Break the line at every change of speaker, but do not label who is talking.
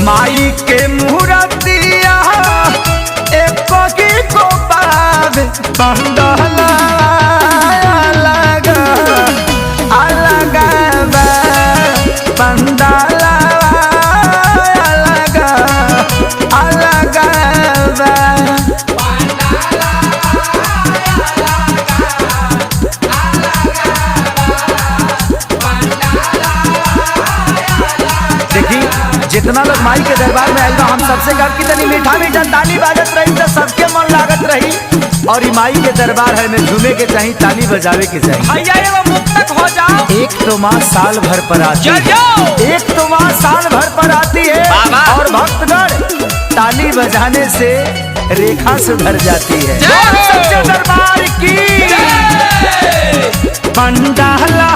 माई के मूर्तिया एक को पाद पंडला अलग अलग पंडला अलग अलग देखी जितना लोग माई के दरबार में आयल बा हम सबसे कह की तनी मीठा मीठा ताली बाजत रही तो सबके मन लागत रही और माई के दरबार है में झूमे के चाहिए ताली बजावे के चाहिए
भैया एवं मुक्तक हो जाओ।
एक तो माँ साल भर पर आती है, एक तो माँ साल भर पर आती है और भक्तगण ताली बजाने से रेखा सुधर जाती है। सच्चे दरबार की पंडाला